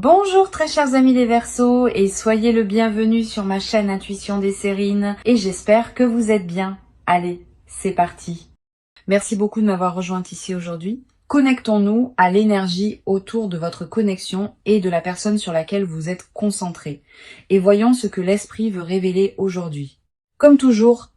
Bonjour très chers amis les Verseaux et soyez le bienvenu sur ma chaîne Intuition des Sérines et j'espère que vous êtes bien. Allez, c'est parti. Merci beaucoup de m'avoir rejointe ici aujourd'hui. Connectons-nous à l'énergie autour de votre connexion et de la personne sur laquelle vous êtes concentré et voyons ce que l'esprit veut révéler aujourd'hui. Comme toujours,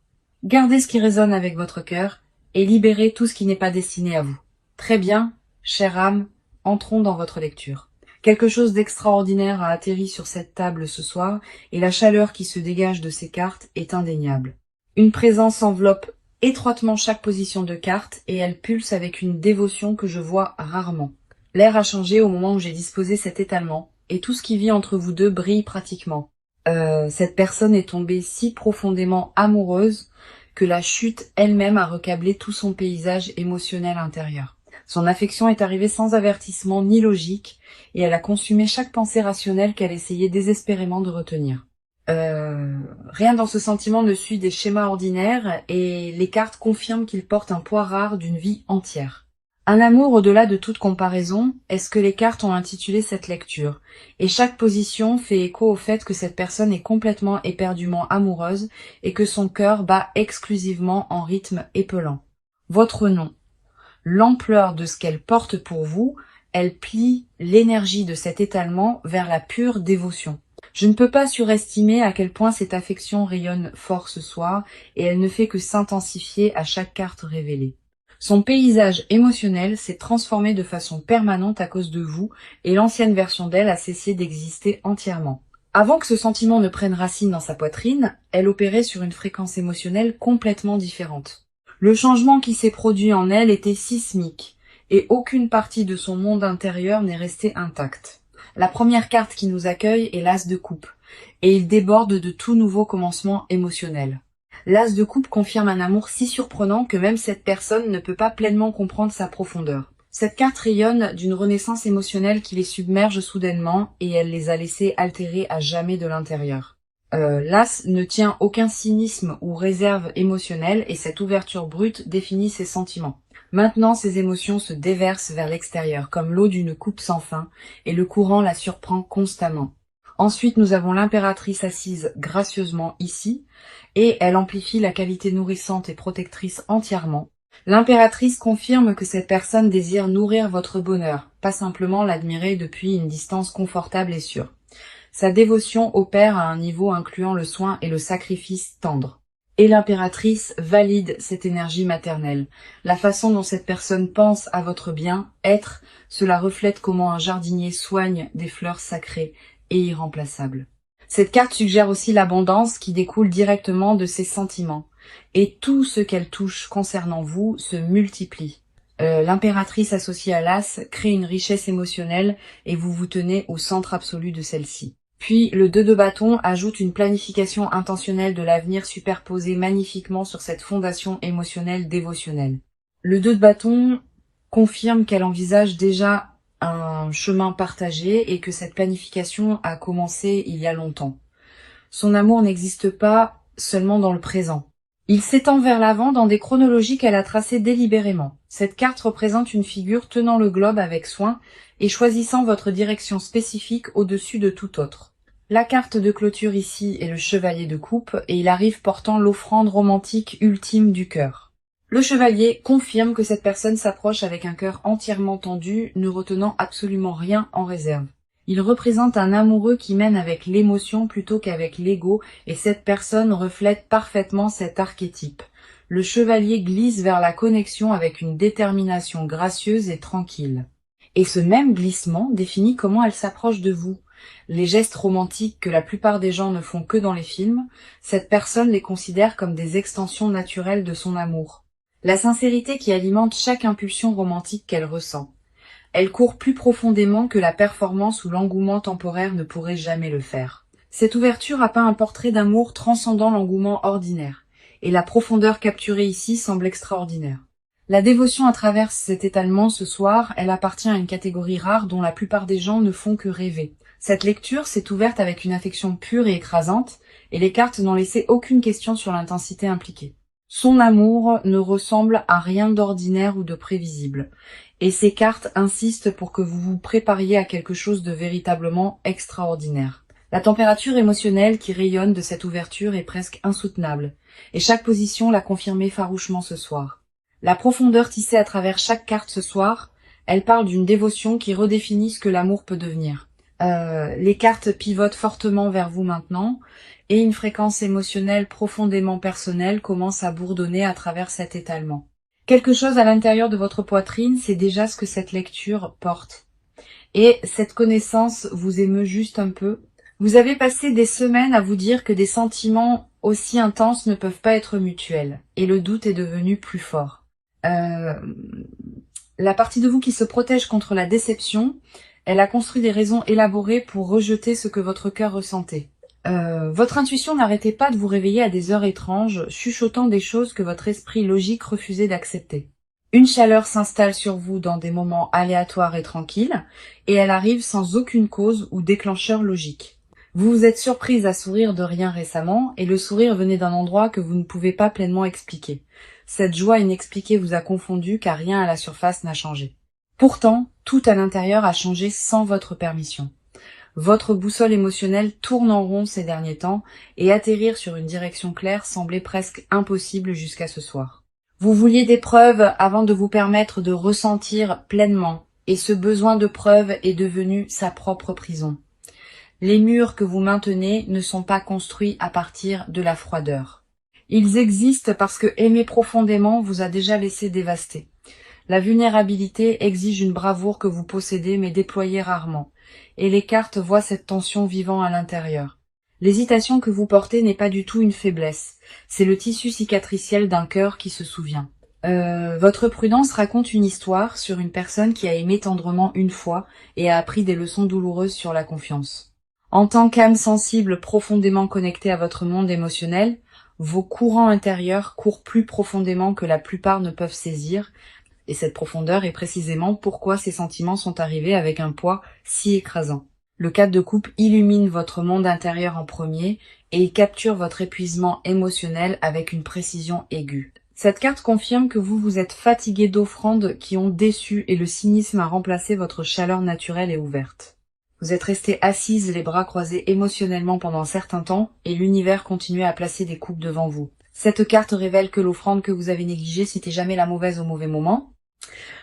gardez ce qui résonne avec votre cœur et libérez tout ce qui n'est pas destiné à vous. Très bien, chère âme, entrons dans votre lecture. Quelque chose d'extraordinaire a atterri sur cette table ce soir et la chaleur qui se dégage de ces cartes est indéniable. Une présence enveloppe étroitement chaque position de carte et elle pulse avec une dévotion que je vois rarement. L'air a changé au moment où j'ai disposé cet étalement et tout ce qui vit entre vous deux brille pratiquement. Cette personne est tombée si profondément amoureuse que la chute elle-même a recablé tout son paysage émotionnel intérieur. Son affection est arrivée sans avertissement ni logique, et elle a consumé chaque pensée rationnelle qu'elle essayait désespérément de retenir. Rien dans ce sentiment ne suit des schémas ordinaires, et les cartes confirment qu'il porte un poids rare d'une vie entière. Un amour au-delà de toute comparaison est ce que les cartes ont intitulé cette lecture, et chaque position fait écho au fait que cette personne est complètement éperdument amoureuse, et que son cœur bat exclusivement en rythme épelant. Votre nom. L'ampleur de ce qu'elle porte pour vous, elle plie l'énergie de cet étalement vers la pure dévotion. Je ne peux pas surestimer à quel point cette affection rayonne fort ce soir, et elle ne fait que s'intensifier à chaque carte révélée. Son paysage émotionnel s'est transformé de façon permanente à cause de vous, et l'ancienne version d'elle a cessé d'exister entièrement. Avant que ce sentiment ne prenne racine dans sa poitrine, elle opérait sur une fréquence émotionnelle complètement différente. Le changement qui s'est produit en elle était sismique, et aucune partie de son monde intérieur n'est restée intacte. La première carte qui nous accueille est l'As de coupe, et il déborde de tout nouveau commencement émotionnel. L'As de coupe confirme un amour si surprenant que même cette personne ne peut pas pleinement comprendre sa profondeur. Cette carte rayonne d'une renaissance émotionnelle qui les submerge soudainement, et elle les a laissés altérer à jamais de l'intérieur. L'As ne tient aucun cynisme ou réserve émotionnelle et cette ouverture brute définit ses sentiments. Maintenant, ses émotions se déversent vers l'extérieur comme l'eau d'une coupe sans fin et le courant la surprend constamment. Ensuite, nous avons l'impératrice assise gracieusement ici et elle amplifie la qualité nourrissante et protectrice entièrement. L'impératrice confirme que cette personne désire nourrir votre bonheur, pas simplement l'admirer depuis une distance confortable et sûre. Sa dévotion opère à un niveau incluant le soin et le sacrifice tendre. Et l'impératrice valide cette énergie maternelle. La façon dont cette personne pense à votre bien-être, cela reflète comment un jardinier soigne des fleurs sacrées et irremplaçables. Cette carte suggère aussi l'abondance qui découle directement de ses sentiments. Et tout ce qu'elle touche concernant vous se multiplie. L'impératrice associée à l'As crée une richesse émotionnelle et vous vous tenez au centre absolu de celle-ci. Puis le 2 de bâton ajoute une planification intentionnelle de l'avenir superposée magnifiquement sur cette fondation émotionnelle dévotionnelle. Le 2 de bâton confirme qu'elle envisage déjà un chemin partagé et que cette planification a commencé il y a longtemps. Son amour n'existe pas seulement dans le présent. Il s'étend vers l'avant dans des chronologies qu'elle a tracées délibérément. Cette carte représente une figure tenant le globe avec soin et choisissant votre direction spécifique au-dessus de tout autre. La carte de clôture ici est le chevalier de coupe et il arrive portant l'offrande romantique ultime du cœur. Le chevalier confirme que cette personne s'approche avec un cœur entièrement tendu, ne retenant absolument rien en réserve. Il représente un amoureux qui mène avec l'émotion plutôt qu'avec l'ego et cette personne reflète parfaitement cet archétype. Le chevalier glisse vers la connexion avec une détermination gracieuse et tranquille. Et ce même glissement définit comment elle s'approche de vous. Les gestes romantiques que la plupart des gens ne font que dans les films, cette personne les considère comme des extensions naturelles de son amour. La sincérité qui alimente chaque impulsion romantique qu'elle ressent. Elle court plus profondément que la performance ou l'engouement temporaire ne pourrait jamais le faire. Cette ouverture a peint un portrait d'amour transcendant l'engouement ordinaire, et la profondeur capturée ici semble extraordinaire. La dévotion à travers cet étalement ce soir, elle appartient à une catégorie rare dont la plupart des gens ne font que rêver. Cette lecture s'est ouverte avec une affection pure et écrasante, et les cartes n'ont laissé aucune question sur l'intensité impliquée. Son amour ne ressemble à rien d'ordinaire ou de prévisible, et ces cartes insistent pour que vous vous prépariez à quelque chose de véritablement extraordinaire. La température émotionnelle qui rayonne de cette ouverture est presque insoutenable, et chaque position l'a confirmé farouchement ce soir. La profondeur tissée à travers chaque carte ce soir, elle parle d'une dévotion qui redéfinit ce que l'amour peut devenir. Les cartes pivotent fortement vers vous maintenant, et une fréquence émotionnelle profondément personnelle commence à bourdonner à travers cet étalement. Quelque chose à l'intérieur de votre poitrine, c'est déjà ce que cette lecture porte. Et cette connaissance vous émeut juste un peu. Vous avez passé des semaines à vous dire que des sentiments aussi intenses ne peuvent pas être mutuels, et le doute est devenu plus fort. La partie de vous qui se protège contre la déception, elle a construit des raisons élaborées pour rejeter ce que votre cœur ressentait. Votre intuition n'arrêtait pas de vous réveiller à des heures étranges, chuchotant des choses que votre esprit logique refusait d'accepter. Une chaleur s'installe sur vous dans des moments aléatoires et tranquilles, et elle arrive sans aucune cause ou déclencheur logique. Vous vous êtes surprise à sourire de rien récemment, et le sourire venait d'un endroit que vous ne pouvez pas pleinement expliquer. Cette joie inexpliquée vous a confondu car rien à la surface n'a changé. Pourtant, tout à l'intérieur a changé sans votre permission. Votre boussole émotionnelle tourne en rond ces derniers temps, et atterrir sur une direction claire semblait presque impossible jusqu'à ce soir. Vous vouliez des preuves avant de vous permettre de ressentir pleinement, et ce besoin de preuves est devenu sa propre prison. Les murs que vous maintenez ne sont pas construits à partir de la froideur. Ils existent parce que aimer profondément vous a déjà laissé dévasté. La vulnérabilité exige une bravoure que vous possédez mais déployez rarement, et les cartes voient cette tension vivant à l'intérieur. L'hésitation que vous portez n'est pas du tout une faiblesse, c'est le tissu cicatriciel d'un cœur qui se souvient. Votre prudence raconte une histoire sur une personne qui a aimé tendrement une fois et a appris des leçons douloureuses sur la confiance. En tant qu'âme sensible profondément connectée à votre monde émotionnel, vos courants intérieurs courent plus profondément que la plupart ne peuvent saisir, et cette profondeur est précisément pourquoi ces sentiments sont arrivés avec un poids si écrasant. Le 4 de coupe illumine votre monde intérieur en premier, et il capture votre épuisement émotionnel avec une précision aiguë. Cette carte confirme que vous vous êtes fatigué d'offrandes qui ont déçu et le cynisme a remplacé votre chaleur naturelle et ouverte. Vous êtes resté assise les bras croisés émotionnellement pendant un certain temps et l'univers continuait à placer des coupes devant vous. Cette carte révèle que l'offrande que vous avez négligée, c'était jamais la mauvaise au mauvais moment.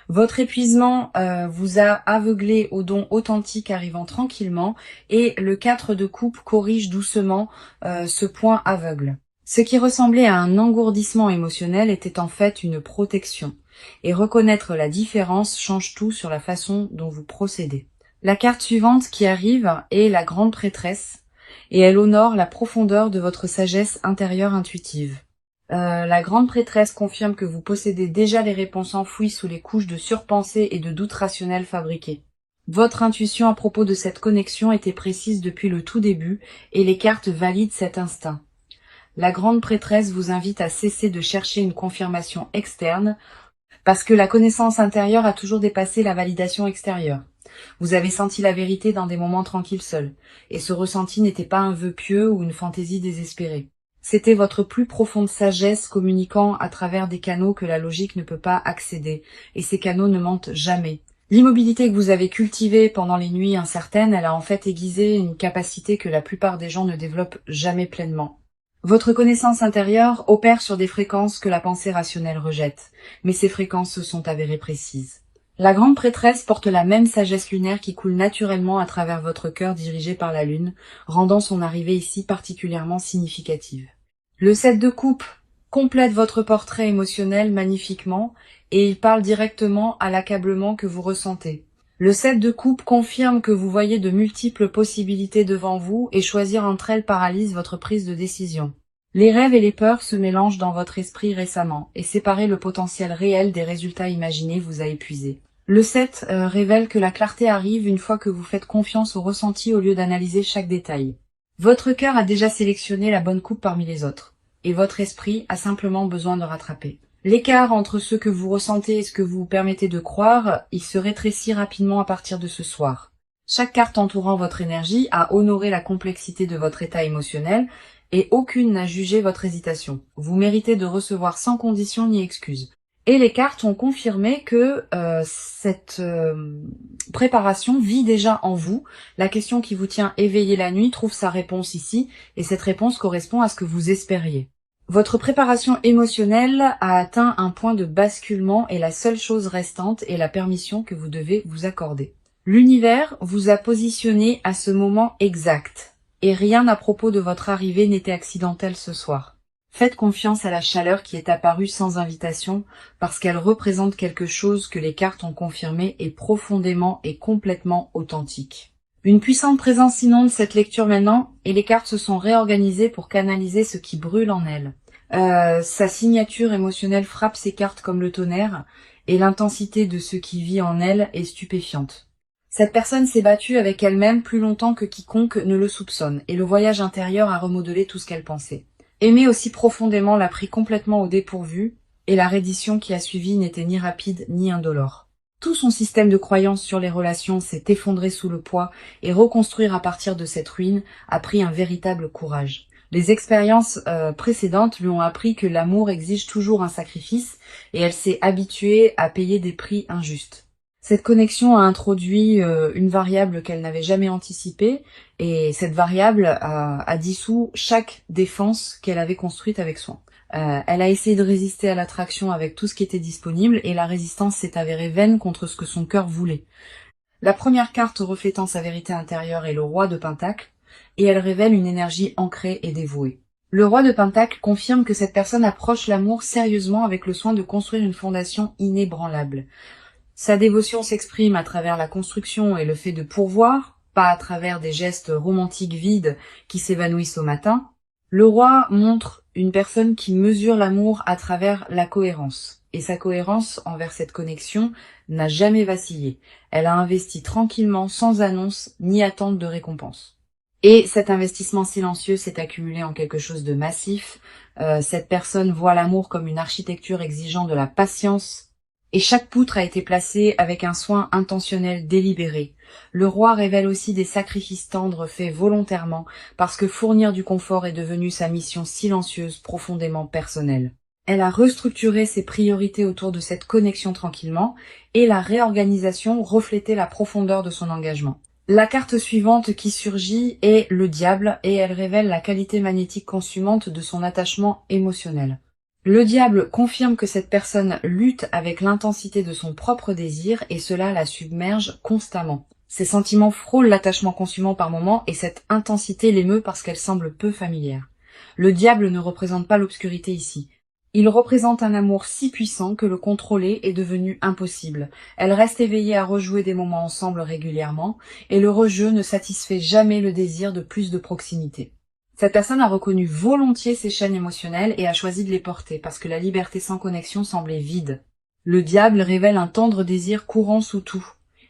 Votre épuisement vous a aveuglé aux dons authentiques arrivant tranquillement et le 4 de coupe corrige doucement ce point aveugle. Ce qui ressemblait à un engourdissement émotionnel était en fait une protection. Et reconnaître la différence change tout sur la façon dont vous procédez. La carte suivante qui arrive est la grande prêtresse et elle honore la profondeur de votre sagesse intérieure intuitive. La grande prêtresse confirme que vous possédez déjà les réponses enfouies sous les couches de surpensées et de doutes rationnels fabriqués. Votre intuition à propos de cette connexion était précise depuis le tout début et les cartes valident cet instinct. La grande prêtresse vous invite à cesser de chercher une confirmation externe parce que la connaissance intérieure a toujours dépassé la validation extérieure. Vous avez senti la vérité dans des moments tranquilles seuls, et ce ressenti n'était pas un vœu pieux ou une fantaisie désespérée. C'était votre plus profonde sagesse communiquant à travers des canaux que la logique ne peut pas accéder, et ces canaux ne mentent jamais. L'immobilité que vous avez cultivée pendant les nuits incertaines, elle a en fait aiguisé une capacité que la plupart des gens ne développent jamais pleinement. Votre connaissance intérieure opère sur des fréquences que la pensée rationnelle rejette, mais ces fréquences se sont avérées précises. La grande prêtresse porte la même sagesse lunaire qui coule naturellement à travers votre cœur dirigé par la lune, rendant son arrivée ici particulièrement significative. Le 7 de coupe complète votre portrait émotionnel magnifiquement et il parle directement à l'accablement que vous ressentez. Le 7 de coupe confirme que vous voyez de multiples possibilités devant vous et choisir entre elles paralyse votre prise de décision. Les rêves et les peurs se mélangent dans votre esprit récemment et séparer le potentiel réel des résultats imaginés vous a épuisé. Le 7 révèle que la clarté arrive une fois que vous faites confiance au ressenti au lieu d'analyser chaque détail. Votre cœur a déjà sélectionné la bonne coupe parmi les autres, et votre esprit a simplement besoin de rattraper. L'écart entre ce que vous ressentez et ce que vous vous permettez de croire, il se rétrécit rapidement à partir de ce soir. Chaque carte entourant votre énergie a honoré la complexité de votre état émotionnel, et aucune n'a jugé votre hésitation. Vous méritez de recevoir sans condition ni excuse. Et les cartes ont confirmé que cette préparation vit déjà en vous. La question qui vous tient éveillé la nuit trouve sa réponse ici, et cette réponse correspond à ce que vous espériez. Votre préparation émotionnelle a atteint un point de basculement et la seule chose restante est la permission que vous devez vous accorder. L'univers vous a positionné à ce moment exact, et rien à propos de votre arrivée n'était accidentel ce soir. Faites confiance à la chaleur qui est apparue sans invitation, parce qu'elle représente quelque chose que les cartes ont confirmé est profondément et complètement authentique. Une puissante présence inonde cette lecture maintenant, et les cartes se sont réorganisées pour canaliser ce qui brûle en elle. Sa signature émotionnelle frappe ces cartes comme le tonnerre, et l'intensité de ce qui vit en elle est stupéfiante. Cette personne s'est battue avec elle-même plus longtemps que quiconque ne le soupçonne, et le voyage intérieur a remodelé tout ce qu'elle pensait. Aimer aussi profondément l'a pris complètement au dépourvu, et la reddition qui a suivi n'était ni rapide ni indolore. Tout son système de croyances sur les relations s'est effondré sous le poids, et reconstruire à partir de cette ruine a pris un véritable courage. Les expériences précédentes lui ont appris que l'amour exige toujours un sacrifice, et elle s'est habituée à payer des prix injustes. Cette connexion a introduit une variable qu'elle n'avait jamais anticipée, et cette variable a dissous chaque défense qu'elle avait construite avec soin. Elle a essayé de résister à l'attraction avec tout ce qui était disponible, et la résistance s'est avérée vaine contre ce que son cœur voulait. La première carte reflétant sa vérité intérieure est le roi de Pentacles, et elle révèle une énergie ancrée et dévouée. Le roi de Pentacles confirme que cette personne approche l'amour sérieusement avec le soin de construire une fondation inébranlable. Sa dévotion s'exprime à travers la construction et le fait de pourvoir, pas à travers des gestes romantiques vides qui s'évanouissent au matin. Le roi montre une personne qui mesure l'amour à travers la cohérence. Et sa cohérence envers cette connexion n'a jamais vacillé. Elle a investi tranquillement, sans annonce ni attente de récompense. Et cet investissement silencieux s'est accumulé en quelque chose de massif. Cette personne voit l'amour comme une architecture exigeant de la patience, et chaque poutre a été placée avec un soin intentionnel délibéré. Le roi révèle aussi des sacrifices tendres faits volontairement, parce que fournir du confort est devenu sa mission silencieuse, profondément personnelle. Elle a restructuré ses priorités autour de cette connexion tranquillement, et la réorganisation reflétait la profondeur de son engagement. La carte suivante qui surgit est le diable, et elle révèle la qualité magnétique consumante de son attachement émotionnel. Le diable confirme que cette personne lutte avec l'intensité de son propre désir et cela la submerge constamment. Ses sentiments frôlent l'attachement consumant par moments et cette intensité l'émeut parce qu'elle semble peu familière. Le diable ne représente pas l'obscurité ici. Il représente un amour si puissant que le contrôler est devenu impossible. Elle reste éveillée à rejouer des moments ensemble régulièrement et le rejeu ne satisfait jamais le désir de plus de proximité. Cette personne a reconnu volontiers ses chaînes émotionnelles et a choisi de les porter parce que la liberté sans connexion semblait vide. Le diable révèle un tendre désir courant sous tout,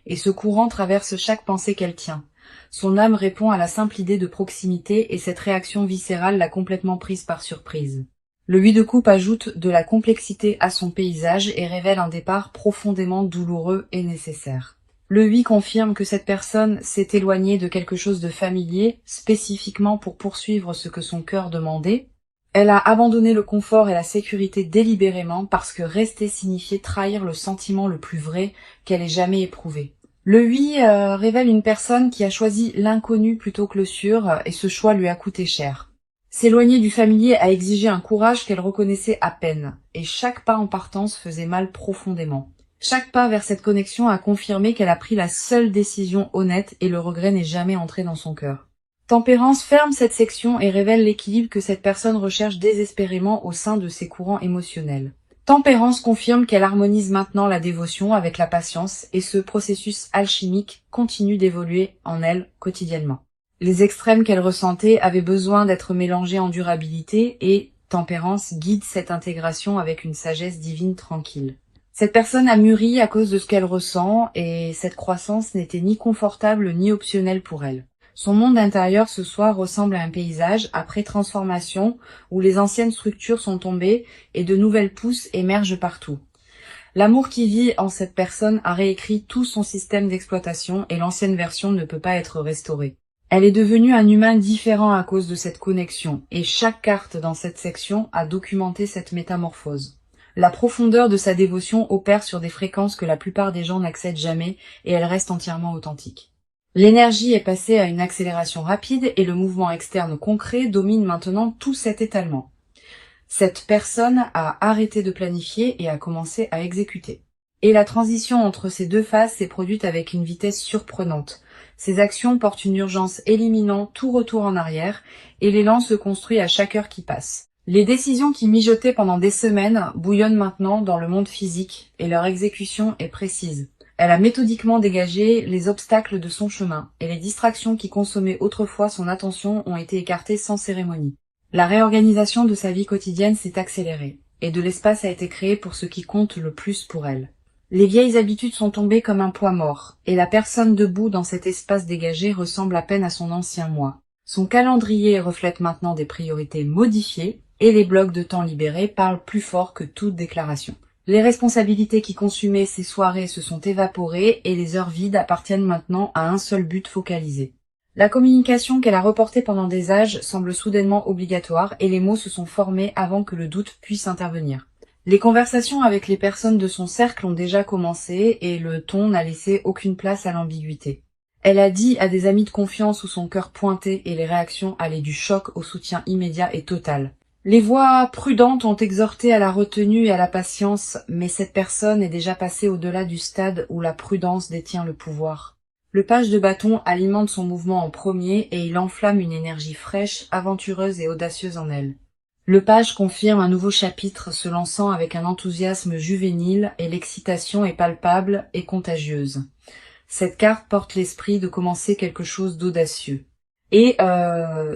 et ce courant traverse chaque pensée qu'elle tient. Son âme répond à la simple idée de proximité et cette réaction viscérale l'a complètement prise par surprise. Le 8 de coupe ajoute de la complexité à son paysage et révèle un départ profondément douloureux et nécessaire. Le 8 confirme que cette personne s'est éloignée de quelque chose de familier, spécifiquement pour poursuivre ce que son cœur demandait. Elle a abandonné le confort et la sécurité délibérément parce que rester signifiait trahir le sentiment le plus vrai qu'elle ait jamais éprouvé. Le 8 révèle une personne qui a choisi l'inconnu plutôt que le sûr et ce choix lui a coûté cher. S'éloigner du familier a exigé un courage qu'elle reconnaissait à peine, et chaque pas en partance faisait mal profondément. Chaque pas vers cette connexion a confirmé qu'elle a pris la seule décision honnête et le regret n'est jamais entré dans son cœur. Tempérance ferme cette section et révèle l'équilibre que cette personne recherche désespérément au sein de ses courants émotionnels. Tempérance confirme qu'elle harmonise maintenant la dévotion avec la patience et ce processus alchimique continue d'évoluer en elle quotidiennement. Les extrêmes qu'elle ressentait avaient besoin d'être mélangés en durabilité et Tempérance guide cette intégration avec une sagesse divine tranquille. Cette personne a mûri à cause de ce qu'elle ressent et cette croissance n'était ni confortable ni optionnelle pour elle. Son monde intérieur ce soir ressemble à un paysage après transformation où les anciennes structures sont tombées et de nouvelles pousses émergent partout. L'amour qui vit en cette personne a réécrit tout son système d'exploitation et l'ancienne version ne peut pas être restaurée. Elle est devenue un humain différent à cause de cette connexion, et chaque carte dans cette section a documenté cette métamorphose. La profondeur de sa dévotion opère sur des fréquences que la plupart des gens n'accèdent jamais, et elle reste entièrement authentique. L'énergie est passée à une accélération rapide et le mouvement externe concret domine maintenant tout cet étalement. Cette personne a arrêté de planifier et a commencé à exécuter. Et la transition entre ces deux phases s'est produite avec une vitesse surprenante. Ces actions portent une urgence éliminant tout retour en arrière, et l'élan se construit à chaque heure qui passe. Les décisions qui mijotaient pendant des semaines bouillonnent maintenant dans le monde physique, et leur exécution est précise. Elle a méthodiquement dégagé les obstacles de son chemin, et les distractions qui consommaient autrefois son attention ont été écartées sans cérémonie. La réorganisation de sa vie quotidienne s'est accélérée, et de l'espace a été créé pour ce qui compte le plus pour elle. Les vieilles habitudes sont tombées comme un poids mort, et la personne debout dans cet espace dégagé ressemble à peine à son ancien moi. Son calendrier reflète maintenant des priorités modifiées, et les blocs de temps libérés parlent plus fort que toute déclaration. Les responsabilités qui consumaient ces soirées se sont évaporées, et les heures vides appartiennent maintenant à un seul but focalisé. La communication qu'elle a reportée pendant des âges semble soudainement obligatoire, et les mots se sont formés avant que le doute puisse intervenir. Les conversations avec les personnes de son cercle ont déjà commencé et le ton n'a laissé aucune place à l'ambiguïté. Elle a dit à des amis de confiance où son cœur pointait et les réactions allaient du choc au soutien immédiat et total. Les voix prudentes ont exhorté à la retenue et à la patience, mais cette personne est déjà passée au-delà du stade où la prudence détient le pouvoir. Le page de bâton alimente son mouvement en premier et il enflamme une énergie fraîche, aventureuse et audacieuse en elle. Le page confirme un nouveau chapitre se lançant avec un enthousiasme juvénile et l'excitation est palpable et contagieuse. Cette carte porte l'esprit de commencer quelque chose d'audacieux. Et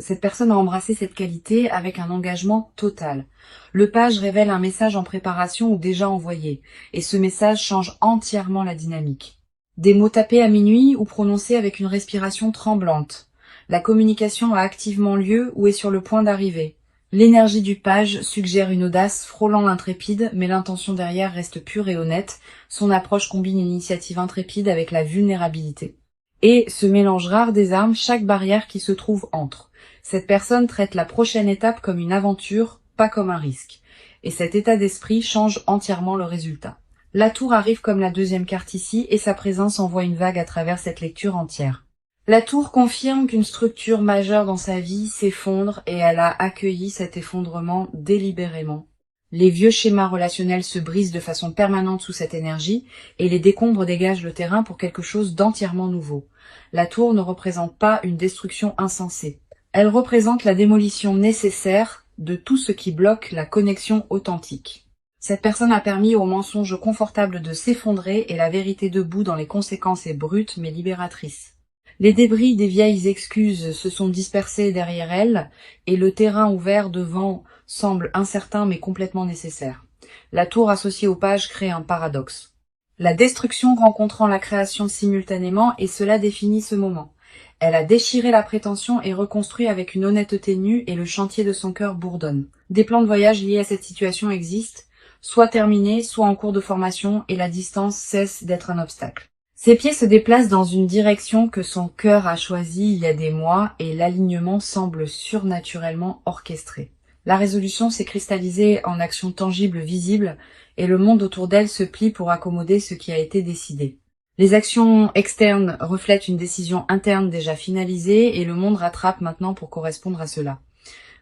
cette personne a embrassé cette qualité avec un engagement total. Le page révèle un message en préparation ou déjà envoyé, et ce message change entièrement la dynamique. Des mots tapés à minuit ou prononcés avec une respiration tremblante. La communication a activement lieu ou est sur le point d'arriver. L'énergie du page suggère une audace frôlant l'intrépide, mais l'intention derrière reste pure et honnête. Son approche combine une initiative intrépide avec la vulnérabilité. Et ce mélange rare désarme chaque barrière qui se trouve entre. Cette personne traite la prochaine étape comme une aventure, pas comme un risque. Et cet état d'esprit change entièrement le résultat. La tour arrive comme la deuxième carte ici, et sa présence envoie une vague à travers cette lecture entière. La tour confirme qu'une structure majeure dans sa vie s'effondre et elle a accueilli cet effondrement délibérément. Les vieux schémas relationnels se brisent de façon permanente sous cette énergie et les décombres dégagent le terrain pour quelque chose d'entièrement nouveau. La tour ne représente pas une destruction insensée. Elle représente la démolition nécessaire de tout ce qui bloque la connexion authentique. Cette personne a permis au mensonge confortable de s'effondrer et la vérité debout dans les conséquences est brute mais libératrice. Les débris des vieilles excuses se sont dispersés derrière elle, et le terrain ouvert devant semble incertain mais complètement nécessaire. La tour associée au page crée un paradoxe. La destruction rencontrant la création simultanément, et cela définit ce moment. Elle a déchiré la prétention et reconstruit avec une honnêteté nue, et le chantier de son cœur bourdonne. Des plans de voyage liés à cette situation existent, soit terminés, soit en cours de formation, et la distance cesse d'être un obstacle. Ses pieds se déplacent dans une direction que son cœur a choisie il y a des mois et l'alignement semble surnaturellement orchestré. La résolution s'est cristallisée en actions tangibles visibles et le monde autour d'elle se plie pour accommoder ce qui a été décidé. Les actions externes reflètent une décision interne déjà finalisée et le monde rattrape maintenant pour correspondre à cela.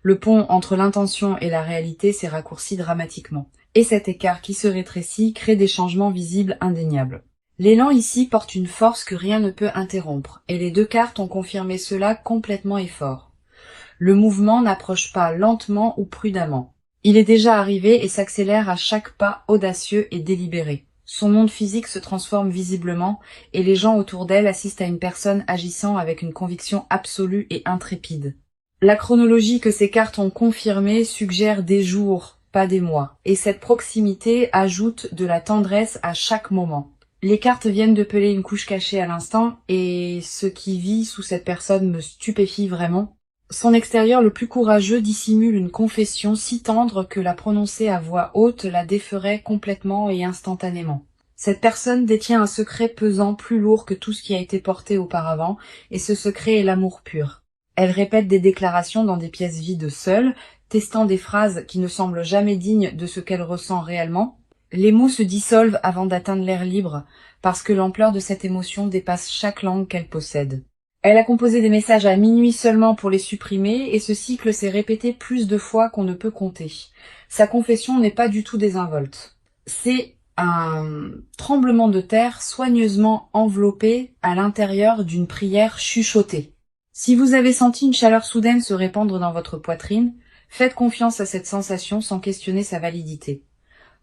Le pont entre l'intention et la réalité s'est raccourci dramatiquement. Et cet écart qui se rétrécit crée des changements visibles indéniables. L'élan ici porte une force que rien ne peut interrompre, et les deux cartes ont confirmé cela complètement et fort. Le mouvement n'approche pas lentement ou prudemment. Il est déjà arrivé et s'accélère à chaque pas audacieux et délibéré. Son monde physique se transforme visiblement, et les gens autour d'elle assistent à une personne agissant avec une conviction absolue et intrépide. La chronologie que ces cartes ont confirmée suggère des jours, pas des mois, et cette proximité ajoute de la tendresse à chaque moment. Les cartes viennent de peler une couche cachée à l'instant, et ce qui vit sous cette personne me stupéfie vraiment. Son extérieur le plus courageux dissimule une confession si tendre que la prononcer à voix haute la déferait complètement et instantanément. Cette personne détient un secret pesant plus lourd que tout ce qui a été porté auparavant, et ce secret est l'amour pur. Elle répète des déclarations dans des pièces vides seule, testant des phrases qui ne semblent jamais dignes de ce qu'elle ressent réellement. Les mots se dissolvent avant d'atteindre l'air libre, parce que l'ampleur de cette émotion dépasse chaque langue qu'elle possède. Elle a composé des messages à minuit seulement pour les supprimer, et ce cycle s'est répété plus de fois qu'on ne peut compter. Sa confession n'est pas du tout désinvolte. C'est un tremblement de terre soigneusement enveloppé à l'intérieur d'une prière chuchotée. Si vous avez senti une chaleur soudaine se répandre dans votre poitrine, faites confiance à cette sensation sans questionner sa validité.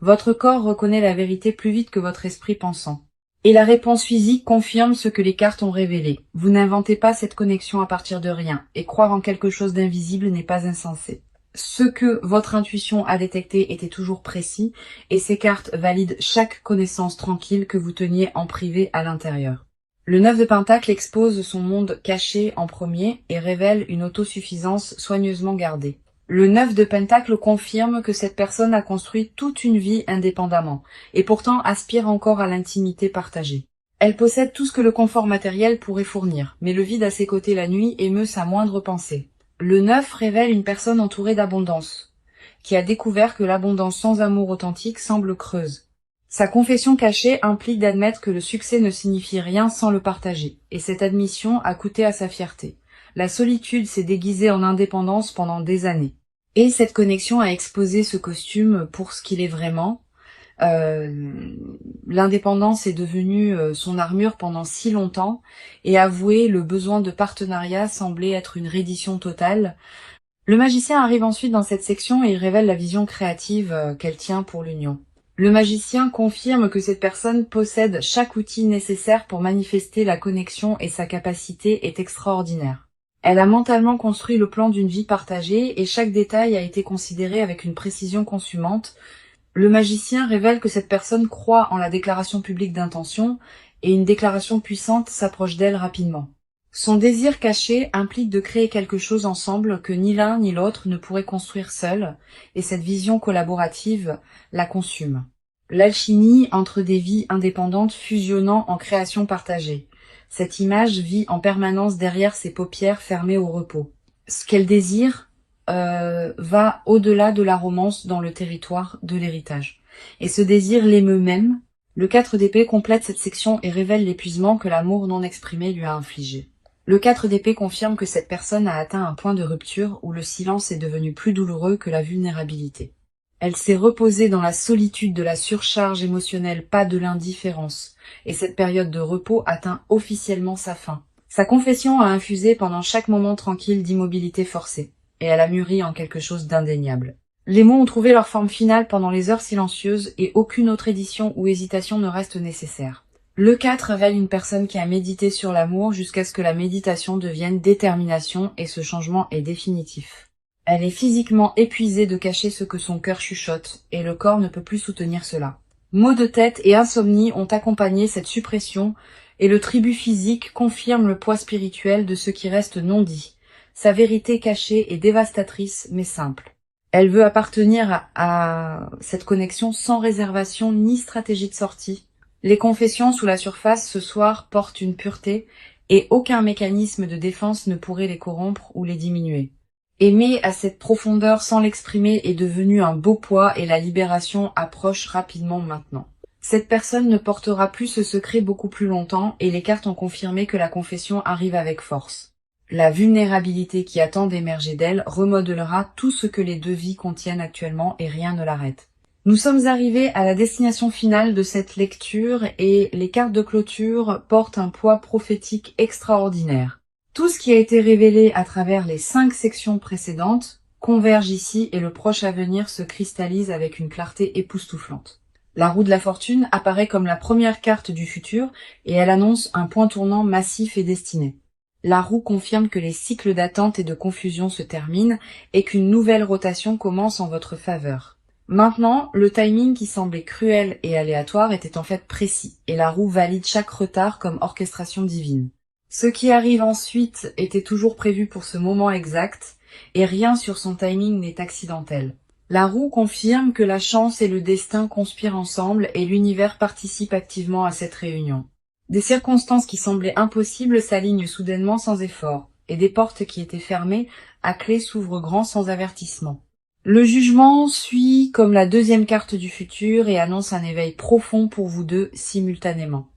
Votre corps reconnaît la vérité plus vite que votre esprit pensant. Et la réponse physique confirme ce que les cartes ont révélé. Vous n'inventez pas cette connexion à partir de rien, et croire en quelque chose d'invisible n'est pas insensé. Ce que votre intuition a détecté était toujours précis, et ces cartes valident chaque connaissance tranquille que vous teniez en privé à l'intérieur. Le 9 de Pentacle expose son monde caché en premier et révèle une autosuffisance soigneusement gardée. Le 9 de Pentacle confirme que cette personne a construit toute une vie indépendamment, et pourtant aspire encore à l'intimité partagée. Elle possède tout ce que le confort matériel pourrait fournir, mais le vide à ses côtés la nuit émeut sa moindre pensée. Le 9 révèle une personne entourée d'abondance, qui a découvert que l'abondance sans amour authentique semble creuse. Sa confession cachée implique d'admettre que le succès ne signifie rien sans le partager, et cette admission a coûté à sa fierté. La solitude s'est déguisée en indépendance pendant des années. Et cette connexion a exposé ce costume pour ce qu'il est vraiment. L'indépendance est devenue son armure pendant si longtemps, et avouer le besoin de partenariat semblait être une reddition totale. Le magicien arrive ensuite dans cette section et il révèle la vision créative qu'elle tient pour l'union. Le magicien confirme que cette personne possède chaque outil nécessaire pour manifester la connexion et sa capacité est extraordinaire. Elle a mentalement construit le plan d'une vie partagée et chaque détail a été considéré avec une précision consumante. Le magicien révèle que cette personne croit en la déclaration publique d'intention et une déclaration puissante s'approche d'elle rapidement. Son désir caché implique de créer quelque chose ensemble que ni l'un ni l'autre ne pourrait construire seul, et cette vision collaborative la consume. L'alchimie entre des vies indépendantes fusionnant en création partagée. Cette image vit en permanence derrière ses paupières fermées au repos. Ce qu'elle désire va au-delà de la romance dans le territoire de l'héritage. Et ce désir l'émeut même. Le 4 d'épée complète cette section et révèle l'épuisement que l'amour non exprimé lui a infligé. Le 4 d'épée confirme que cette personne a atteint un point de rupture où le silence est devenu plus douloureux que la vulnérabilité. Elle s'est reposée dans la solitude de la surcharge émotionnelle, pas de l'indifférence, et cette période de repos atteint officiellement sa fin. Sa confession a infusé pendant chaque moment tranquille d'immobilité forcée, et elle a mûri en quelque chose d'indéniable. Les mots ont trouvé leur forme finale pendant les heures silencieuses et aucune autre édition ou hésitation ne reste nécessaire. Le 4 révèle une personne qui a médité sur l'amour jusqu'à ce que la méditation devienne détermination et ce changement est définitif. Elle est physiquement épuisée de cacher ce que son cœur chuchote et le corps ne peut plus soutenir cela. Maux de tête et insomnie ont accompagné cette suppression et le tribut physique confirme le poids spirituel de ce qui reste non dit. Sa vérité cachée est dévastatrice mais simple. Elle veut appartenir à cette connexion sans réservation ni stratégie de sortie. Les confessions sous la surface ce soir portent une pureté et aucun mécanisme de défense ne pourrait les corrompre ou les diminuer. Aimer à cette profondeur sans l'exprimer est devenu un beau poids et la libération approche rapidement maintenant. Cette personne ne portera plus ce secret beaucoup plus longtemps et les cartes ont confirmé que la confession arrive avec force. La vulnérabilité qui attend d'émerger d'elle remodelera tout ce que les deux vies contiennent actuellement et rien ne l'arrête. Nous sommes arrivés à la destination finale de cette lecture et les cartes de clôture portent un poids prophétique extraordinaire. Tout ce qui a été révélé à travers les 5 sections précédentes converge ici et le proche avenir se cristallise avec une clarté époustouflante. La roue de la fortune apparaît comme la première carte du futur et elle annonce un point tournant massif et destiné. La roue confirme que les cycles d'attente et de confusion se terminent et qu'une nouvelle rotation commence en votre faveur. Maintenant, le timing qui semblait cruel et aléatoire était en fait précis, et la roue valide chaque retard comme orchestration divine. Ce qui arrive ensuite était toujours prévu pour ce moment exact, et rien sur son timing n'est accidentel. La roue confirme que la chance et le destin conspirent ensemble et l'univers participe activement à cette réunion. Des circonstances qui semblaient impossibles s'alignent soudainement sans effort, et des portes qui étaient fermées à clé s'ouvrent grand sans avertissement. Le jugement suit comme la deuxième carte du futur et annonce un éveil profond pour vous deux simultanément.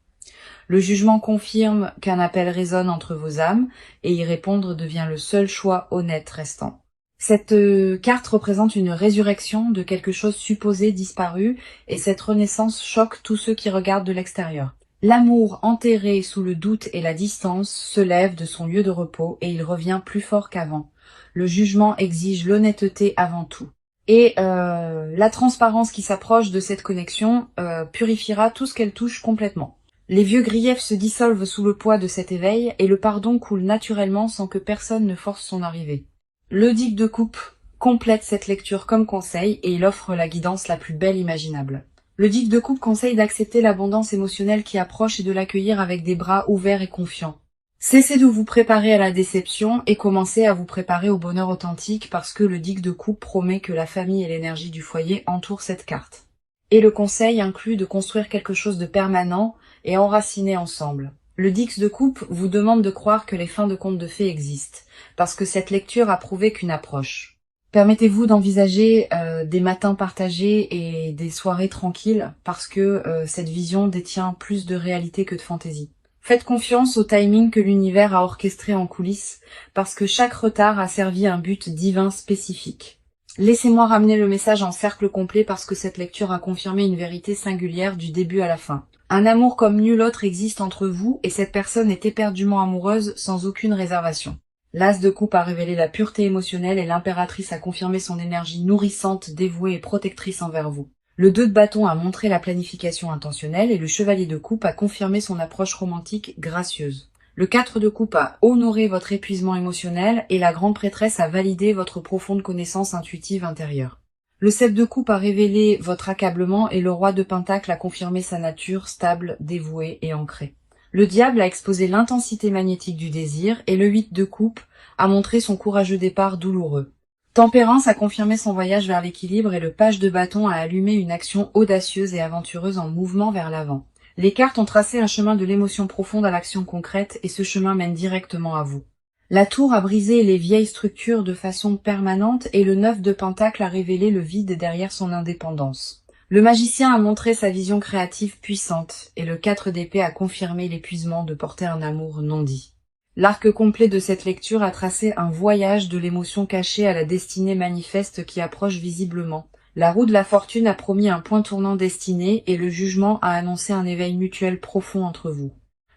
Le jugement confirme qu'un appel résonne entre vos âmes et y répondre devient le seul choix honnête restant. Cette carte représente une résurrection de quelque chose supposé disparu et cette renaissance choque tous ceux qui regardent de l'extérieur. L'amour enterré sous le doute et la distance se lève de son lieu de repos et il revient plus fort qu'avant. Le jugement exige l'honnêteté avant tout. Et la transparence qui s'approche de cette connexion purifiera tout ce qu'elle touche complètement. Les vieux griefs se dissolvent sous le poids de cet éveil et le pardon coule naturellement sans que personne ne force son arrivée. Le Digue de coupe complète cette lecture comme conseil et il offre la guidance la plus belle imaginable. Le Digue de coupe conseille d'accepter l'abondance émotionnelle qui approche et de l'accueillir avec des bras ouverts et confiants. Cessez de vous préparer à la déception et commencez à vous préparer au bonheur authentique parce que le Digue de coupe promet que la famille et l'énergie du foyer entourent cette carte. Et le conseil inclut de construire quelque chose de permanent et enraciné ensemble. Le Dix de coupe vous demande de croire que les fins de contes de fées existent, parce que cette lecture a prouvé qu'une approche. Permettez-vous d'envisager des matins partagés et des soirées tranquilles, parce que cette vision détient plus de réalité que de fantaisie. Faites confiance au timing que l'univers a orchestré en coulisses, parce que chaque retard a servi un but divin spécifique. Laissez-moi ramener le message en cercle complet parce que cette lecture a confirmé une vérité singulière du début à la fin. Un amour comme nul autre existe entre vous et cette personne est éperdument amoureuse sans aucune réservation. L'As de coupe a révélé la pureté émotionnelle et l'impératrice a confirmé son énergie nourrissante, dévouée et protectrice envers vous. Le 2 de bâton a montré la planification intentionnelle et le chevalier de coupe a confirmé son approche romantique gracieuse. Le 4 de coupe a honoré votre épuisement émotionnel et la grande prêtresse a validé votre profonde connaissance intuitive intérieure. Le 7 de coupe a révélé votre accablement et le roi de pentacle a confirmé sa nature stable, dévouée et ancrée. Le diable a exposé l'intensité magnétique du désir et le 8 de coupe a montré son courageux départ douloureux. Tempérance a confirmé son voyage vers l'équilibre et le page de bâton a allumé une action audacieuse et aventureuse en mouvement vers l'avant. Les cartes ont tracé un chemin de l'émotion profonde à l'action concrète et ce chemin mène directement à vous. La tour a brisé les vieilles structures de façon permanente et le 9 de pentacle a révélé le vide derrière son indépendance. Le magicien a montré sa vision créative puissante et le 4 d'épée a confirmé l'épuisement de porter un amour non dit. L'arc complet de cette lecture a tracé un voyage de l'émotion cachée à la destinée manifeste qui approche visiblement. La roue de la fortune a promis un point tournant destiné et le jugement a annoncé un éveil mutuel profond entre vous.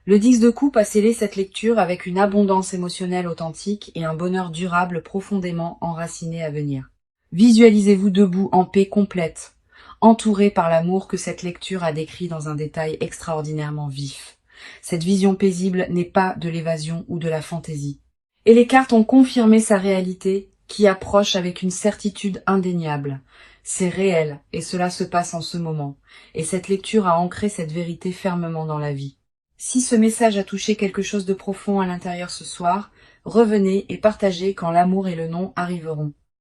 Le 10 de coupe a scellé cette lecture avec une abondance émotionnelle authentique et un bonheur durable profondément enraciné à venir. Visualisez-vous debout en paix complète, entouré par l'amour que cette lecture a décrit dans un détail extraordinairement vif. Cette vision paisible n'est pas de l'évasion ou de la fantaisie. Et les cartes ont confirmé sa réalité qui approche avec une certitude indéniable. C'est réel et cela se passe en ce moment. Et cette lecture a ancré cette vérité fermement dans la vie. Si ce message a touché quelque chose de profond à l'intérieur ce soir, revenez et partagez quand l'amour et le non arriveront.